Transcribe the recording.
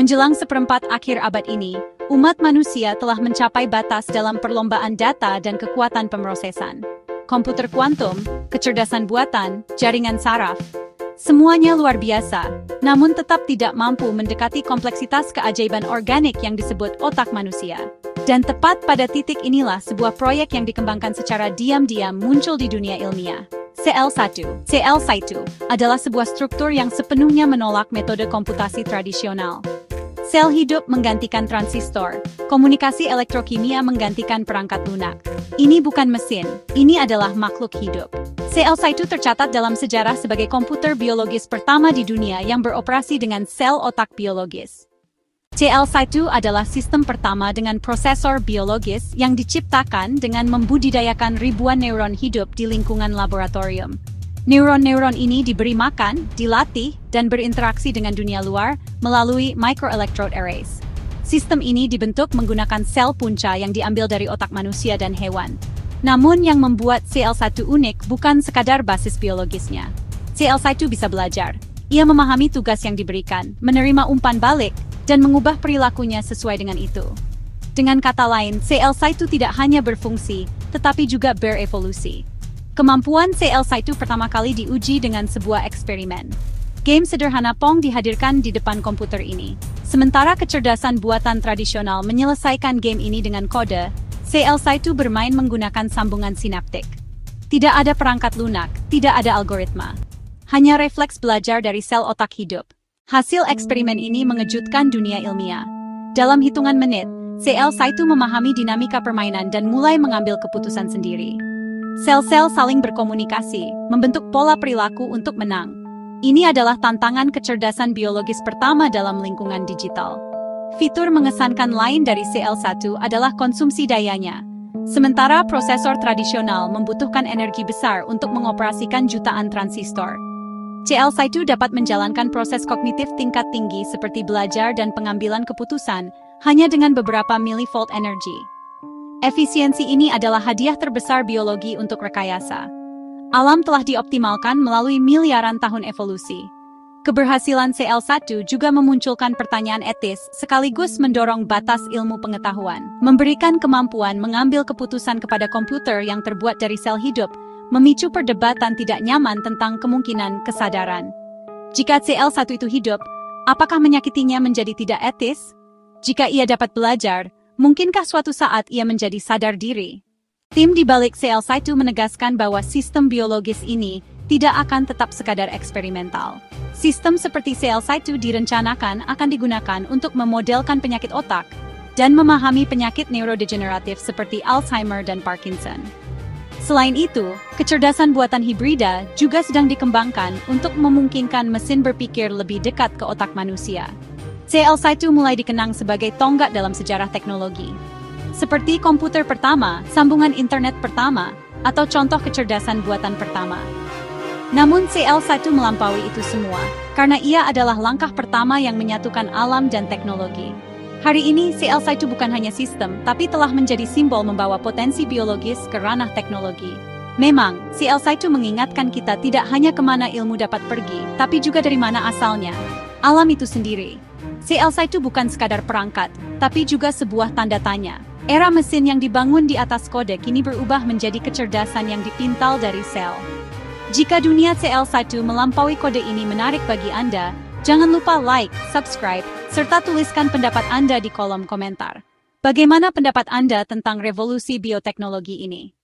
Menjelang seperempat akhir abad ini, umat manusia telah mencapai batas dalam perlombaan data dan kekuatan pemrosesan. Komputer kuantum, kecerdasan buatan, jaringan saraf, semuanya luar biasa, namun tetap tidak mampu mendekati kompleksitas keajaiban organik yang disebut otak manusia. Dan tepat pada titik inilah sebuah proyek yang dikembangkan secara diam-diam muncul di dunia ilmiah. CL1 adalah sebuah struktur yang sepenuhnya menolak metode komputasi tradisional. Sel hidup menggantikan transistor, komunikasi elektrokimia menggantikan perangkat lunak. Ini bukan mesin, ini adalah makhluk hidup. CL1 tercatat dalam sejarah sebagai komputer biologis pertama di dunia yang beroperasi dengan sel otak biologis. CL1 adalah sistem pertama dengan prosesor biologis yang diciptakan dengan membudidayakan ribuan neuron hidup di lingkungan laboratorium. Neuron-neuron ini diberi makan, dilatih, dan berinteraksi dengan dunia luar melalui microelectrode arrays. Sistem ini dibentuk menggunakan sel punca yang diambil dari otak manusia dan hewan. Namun yang membuat CL1 unik bukan sekadar basis biologisnya. CL1 bisa belajar. Ia memahami tugas yang diberikan, menerima umpan balik, dan mengubah perilakunya sesuai dengan itu. Dengan kata lain, CL1 tidak hanya berfungsi, tetapi juga berevolusi. Kemampuan CL1 pertama kali diuji dengan sebuah eksperimen. Game sederhana Pong dihadirkan di depan komputer ini. Sementara kecerdasan buatan tradisional menyelesaikan game ini dengan kode, CL1 bermain menggunakan sambungan sinaptik. Tidak ada perangkat lunak, tidak ada algoritma. Hanya refleks belajar dari sel otak hidup. Hasil eksperimen ini mengejutkan dunia ilmiah. Dalam hitungan menit, CL1 memahami dinamika permainan dan mulai mengambil keputusan sendiri. Sel-sel saling berkomunikasi, membentuk pola perilaku untuk menang. Ini adalah tantangan kecerdasan biologis pertama dalam lingkungan digital. Fitur mengesankan lain dari CL1 adalah konsumsi dayanya. Sementara prosesor tradisional membutuhkan energi besar untuk mengoperasikan jutaan transistor. CL1 dapat menjalankan proses kognitif tingkat tinggi seperti belajar dan pengambilan keputusan hanya dengan beberapa milivolt energi. Efisiensi ini adalah hadiah terbesar biologi untuk rekayasa. Alam telah dioptimalkan melalui miliaran tahun evolusi. Keberhasilan CL1 juga memunculkan pertanyaan etis sekaligus mendorong batas ilmu pengetahuan. Memberikan kemampuan mengambil keputusan kepada komputer yang terbuat dari sel hidup memicu perdebatan tidak nyaman tentang kemungkinan kesadaran. Jika CL1 itu hidup, apakah menyakitinya menjadi tidak etis? Jika ia dapat belajar, mungkinkah suatu saat ia menjadi sadar diri? Tim di balik CL1 menegaskan bahwa sistem biologis ini tidak akan tetap sekadar eksperimental. Sistem seperti CL1 direncanakan akan digunakan untuk memodelkan penyakit otak dan memahami penyakit neurodegeneratif seperti Alzheimer dan Parkinson. Selain itu, kecerdasan buatan hibrida juga sedang dikembangkan untuk memungkinkan mesin berpikir lebih dekat ke otak manusia. CL1 mulai dikenang sebagai tonggak dalam sejarah teknologi. Seperti komputer pertama, sambungan internet pertama, atau contoh kecerdasan buatan pertama. Namun CL1 melampaui itu semua, karena ia adalah langkah pertama yang menyatukan alam dan teknologi. Hari ini, CL1 bukan hanya sistem, tapi telah menjadi simbol membawa potensi biologis ke ranah teknologi. Memang, CL1 mengingatkan kita tidak hanya kemana ilmu dapat pergi, tapi juga dari mana asalnya. Alam itu sendiri. CL1 bukan sekadar perangkat, tapi juga sebuah tanda tanya. Era mesin yang dibangun di atas kode kini berubah menjadi kecerdasan yang dipintal dari sel. Jika dunia CL1 melampaui kode ini menarik bagi Anda, jangan lupa like, subscribe, serta tuliskan pendapat Anda di kolom komentar. Bagaimana pendapat Anda tentang revolusi bioteknologi ini?